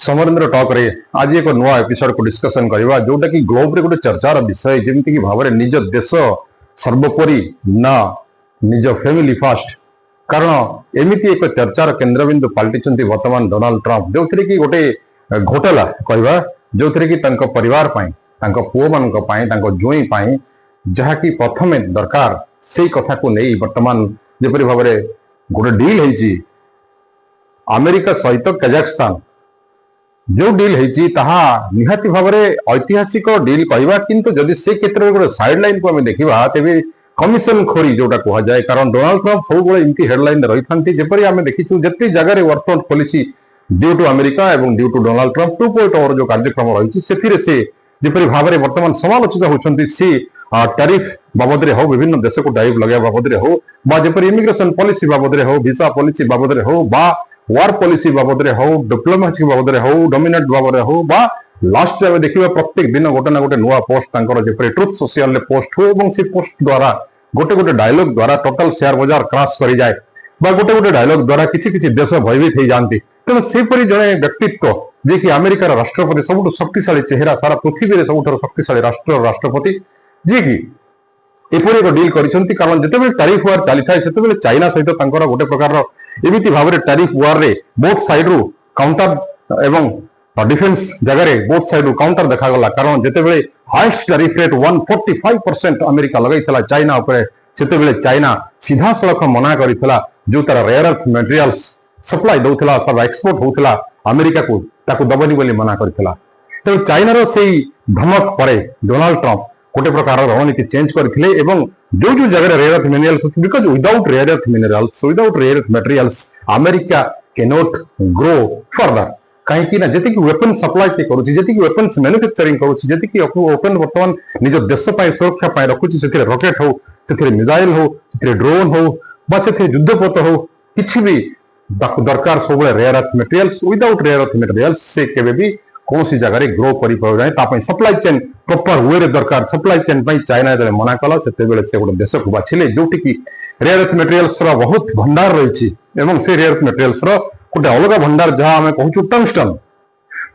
Samarendra talk रे आज एक नुआ एपिसोड को डिस्कशन करवा जोटा कि ग्लोब रे गोटे चर्चार विषय जमीती भाव में निज देश सर्वोपरि ना निज फैमिली फास्ट कारण एमती एक चर्चार केन्द्रबिंदु पलटि वर्तमान डोनाल्ड ट्रंप जो थे कि गोटे घोटाला कहवा जो थे कि परिवार पुओ मान जोई जहाँकि प्रथमे दरकार से कथा को नहीं वर्तमान जपरी भाव में गोटे डील है अमेरिका सहित कजाकस्तान जो डील है निहाती भाव में ऐतिहासिक डील कहवा किंतु जदि से क्षेत्र में गोटे साइड लाइन को आम देखा तेज कमिशन खोरी जोटा कह जाए कारण डोनाल्ड ट्रंप सब एमती हेडलाइन रही था जपरी आम देखीचु जिते जगह workout policy due to America और ड्यू टू डोनाल्ड ट्रंप 2.0 जो कार्यक्रम रही से जपरी भाव में वर्तमान समालोचित होती सी टैरिफ बाबद हो विभिन्न देश को टैरिफ लगे बाबद हो जपरी इमिग्रेशन पॉलिसी बाबद हो वीसा पॉलिसी बाबद हो वार पॉलिसी बाबद हो डिप्लोमेसी बाबद हो डोमिनेट बाबद हो लास्ट में देखिए प्रत्येक दिन गोटे ना गोटे नुआ पोस्ट जपरी ट्रुथ सोशल पोस्ट हो से पोस्ट द्वारा गोटे गोटे डायलॉग द्वारा टोटल शेयर बाजार क्रैश कर जाए गोटे गोटे डायलॉग द्वारा किसी देश भयभीत हो जाती तेणु सेपरी जड़े व्यक्तित्व जी कि अमेरिकार राष्ट्रपति सब शक्तिशाली चेहरा सारा पृथ्वी में सब शक्तिशाली राष्ट्रपति जी कि एपरी एक डील करिसेंती कारण जिते टैरिफ वार चली था से चाइना सहित गोटे प्रकार एमती भाव में टैरिफ वार रे बोथ साइड रु काउंटर एवं डिफेन्स जगह बोथ साइड रु काउंटर देखागला कारण जिते हाईएस्ट टैरिफ रेट 145% अमेरिका लगाई चाइना से चाइना सीधा सड़क मना करथिला जो तार रेयर अर्थ मटेरियल्स सप्लाई दउथिला सब एक्सपोर्ट होथिला अमेरिका को ताकू दबनी बोली मना करथिला तेणु चाइनार से धमक परे डोनाल्ड ट्रंप गोटे प्रकार रणनीति चेंज करथिले एवं जो जो जगह rare earth minerals because without rare earth minerals without rare earth materials America can not grow further कहीं ना जी वेपन सप्लाई से करुच्ची जी वेपन्स मैन्युफैक्चरिंग करुच्ची जी ओपन वर्तमान निज देश सुरक्षा रखुच्ची से रॉकेट हो से मिसाइल हो से ड्रोन हो से युद्धपोत हो किसी भी दरकार सब rare earth materials without rare earth materials से केबे भी कौन सी जगह ग्रो कर सप्लाई चेन प्रॉपर वे दरकार सप्लाई चेन चाइना जो मना कला से गोटे देश को बाछिले जो रेयर अर्थ मटेरियल्स बहुत भंडार रही से रेयर अर्थ मटेरियल्स गोटे अलग भंडार जहाँ आम कहूँ टंगस्टन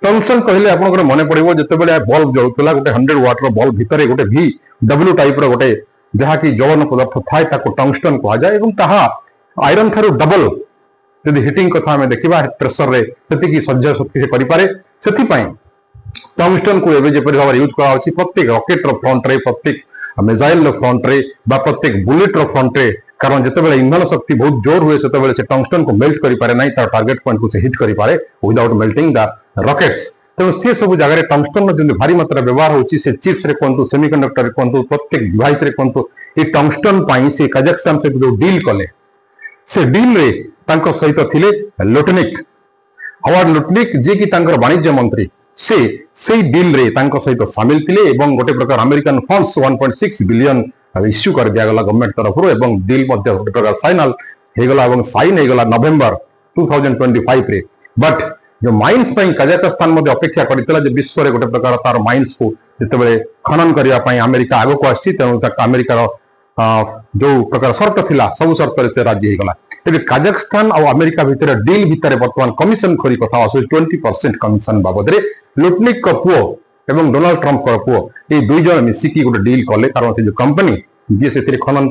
टंगस्टन कहले आप मन पड़ो जिते बल्ब जलूला गोटे 100 वाट बल्ब भितर गोटे भी डब्ल्यू टाइप गोटे जहाँकि जलन पदार्थ थाए टंगस्टन कह जाए आयरन थारू डबल यदि हिटिंग कथा आम देखा प्रेसर रे सह्य शक्ति से करें से टंगस्टन को एवं जपरी भाव यूज करा प्रत्येक रॉकेट फ्रंट रे प्रत्येक मिसाइल फ्रंट रे प्रत्येक बुलेट फ्रंट रे कारण जिते इंधन शक्ति बहुत जोर हुए से टंगस्टन को मेल्ट करें ना तार टार्गेट पॉइंट को से हिट करें विदाउट मेल्टिंग द रॉकेट्स तेणु सी सब जगह टंगस्टन जो भारी मात्रा व्यवहार होची से चिप्स रे कहतु सेमीकंडक्टर कहतु प्रत्येक डिवाइस रे कहतु ये टंगस्टन से कजाकस्तान से जो डील कले से डील रे सहित थिले लुटनिक हवार्ड लुटनिक जी की वाणिज्य मंत्री से डील रे सहित सामिल थिले गोटे प्रकार अमेरिकन फंड्स 1.6 बिलियन इश्यू कर दिगला गवर्नमेंट तरफ डील गोटे प्रकार फाइनल होगला साइन होगला नवेम्बर 2025 रे बट जो माइन्स कजाकस्तान अपेक्षा करता विश्व में गोटे प्रकार तार माइन्स को जिते खनन करने अमेरिका आग को आसी तेणु अमेरिकार जो प्रकार शर्त थिला सब शर्त से राजी होगला तेज कजाकस्तान और अमेरिका भितर डील भितर बर्तमान कमिशन खोरी कथा 20% कमिशन बाबद लुटनिक पुओ एवं डोनाल्ड ट्रंप पुओ ये दुई जन मिसिकी गोटे डील कले कारण से जो कंपनी जी से खनन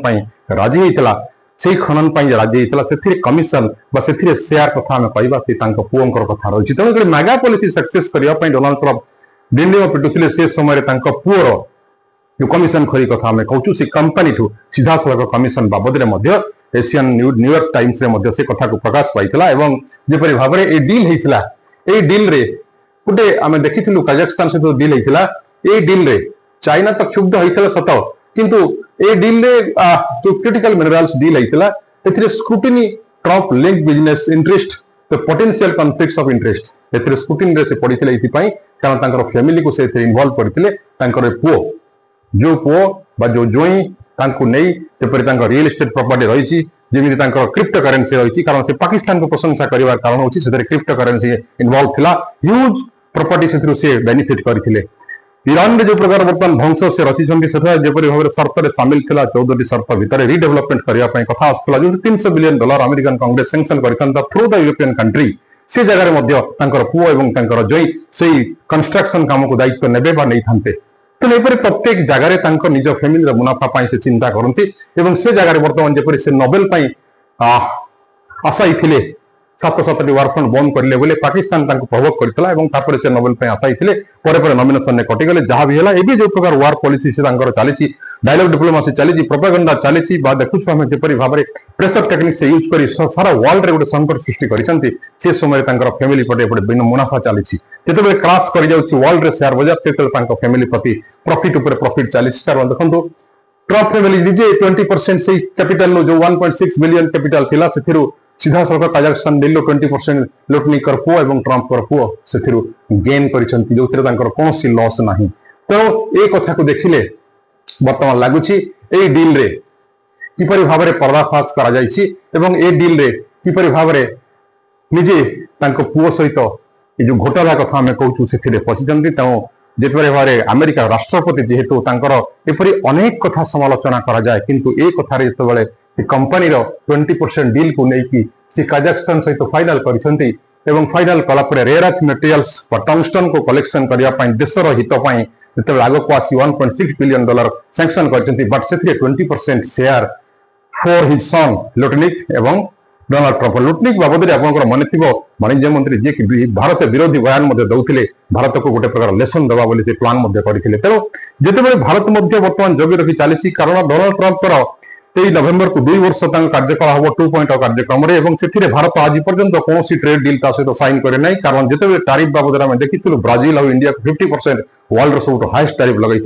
राजी होता से खनन राजी होता से कमिशन से शेयर कथा आम कहवा पुओं कथा रही तेणुक मेगा पॉलिसी सक्सेस करने डोनाल्ड ट्रंप दिल्ली पिटुले से समय पुओर जो कमिशन खोरी कथा आम कहूँ से कंपनी ठू सीधा सड़क कमिशन बाबद एशियन न्यूयॉर्क टाइम्स रे से कथा को प्रकाश पाइला जपरी भाव में ये डील होता ये डील रे गोटे आम देखी कजाकस्तान से डील होता ये डील रे चाइना तो क्षुब्ध होता सत किंतु ए डील रे जो क्रिटिकल मिनरल्स डील होता scrutiny Trump link business interest तो पोटेंशियल कॉन्फ्लिक्ट्स ऑफ इंटरेस्ट ए स्क्रूटिनी से पड़ी कारण फैमिली को से इन्वॉल्व करते पुओ जो पुओ जो जोई नहीं जपरी रियल एस्टेट प्रॉपर्टी रही जमी क्रिप्टो करेन्सी रही कारण से पाकिस्तान को प्रशंसा कर कारण होची क्रिप्टो करेन्सी इन्वॉल्व थिला ह्यूज प्रॉपर्टी से बेनिफिट करथिले ईरान जो प्रकार बर्तमान ध्वंस से रचिछंती से जपरी भाव शर्त में सामिल थिला 14 शर्त भितर रिडेवलपमेंट करने कथा आसला जो $300 बिलियन अमेरिकन कांग्रेस सैंक्शन करथंता थ्रू द यूरोपियन कंट्री से जगार पुओ एवं जई से कंस्ट्रक्शन काम को दायित्व नेबे बा नहीं थांते तेणु एपरि प्रत्येक जगार निज फैमिली मुनाफा से चिंता करती से जगार बर्तमान जपरी से नोबेल आशायी थे 7-7 वर्क फंड बंद करले बोले पाकिस्तान प्रवोक करता से नोबेल आशायी थे नॉमिनेशन कटिगले जहाँ भी है जो प्रकार वार पॉलिसी से चली डायलॉग डिप्लोमेसी चली प्रोपेगेंडा चली देखु आम जपरी भाव में प्रेशर टेक्निक से यूज कर सारा वर्ल्ड रे गोटे संकट सृष्टि कर समय फैमिली पटे मुनाफा चली जो क्राश कर वर्ल्ड रे शेयर बजार से फैमिली प्रति प्रॉफिट उपर प्रॉफिट चली कारण देखो ट्रम्प फैमिली निजे 20% से कैपिटल जो 1.6 बिलियन कैपिटल थिला से सीधा सड़क काजाखस्तान दिल्ली 20% लुटनिक पुओ और ट्रम्प पुओ से गेन कर कौन लॉस ना तो ये कथा को देखिले बर्तमान लगुच डील रे किपरि भाव में पर्दाफाश करा डील रे किपरि भाव में निजे पुओ सहित ये जो घोटाला कथा आम कहूँ से फसी तेणु जिते भाव अमेरिका राष्ट्रपति जेहेतु एपरी अनेक कथा समालोचना करा जाए किंतु ए कथार जो कंपनी 20% डील को लेकिन सी काजाखस्तान सहित फाइनल करछंती फाइनल कलापर रेयर अर्थ मटेरियल्स टंगस्टन को कलेक्शन करने देशर हितपाई जो आग को आसी $1.6 बिलियन सैंक्शन करछंती बट से 20% share for his son Lutnick एवं डोनाल्ड ट्रम्प लुटनिक बाबद आप मन थी वाणिज्य मंत्री जी कि भारत विरोधी बयान दौले भारत को गोटे प्रकार लेसन देवा से प्लान करते तेणु जिते भारत बर्तमान जगी रखी चली कारण डोनाल्ड ट्रम्पर नवेम्बर को 2 वर्ष कार्यकाल हम 2.0 कार्यक्रम से भारत आज पर्यंत कौन ट्रेड डील सहित साइन करे ना कारण जिते टारिफ बाबद आम देखी ब्राजिल और इंडिया 50% वर्ल्ड सब हाईएस्ट टारिफ लगे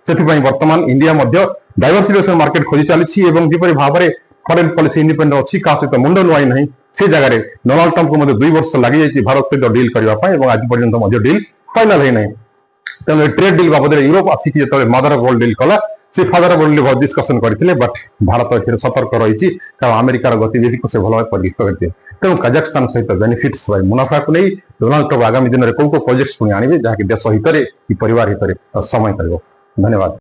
से बर्तमान इंडिया डाइवर्सिफिकेशन मार्केट खोजी चली जपरी भाव में फॉरेन पॉलिसी इंडिपेंडेंट अच्छी क्या सहित मुंड नुआई ना से जगह डोनाल्ड ट्रम्प को 2 वर्ष लगी भारत सहित डील करने आज पर्यंत डील फाइनल है तेनाली ट्रेड डील बाबद यूरोप आसिक जो मदर वर्ल्ड डील कला से फादर वर्ल्ड डिस्कसन करते बट भारत सतर्क रही कारण अमेरिकार गतिविधि को से भल भाव परीक्षा करते तेणु काजाखस्तान सहित बेनिफिट्स मुनाफा को नहीं डोनाल्ड ट्रम्प आगामी दिन में कौ प्रोजेक्ट्स पुणी आने जहाँकि देश हित परिवार हित समय कर धन्यवाद।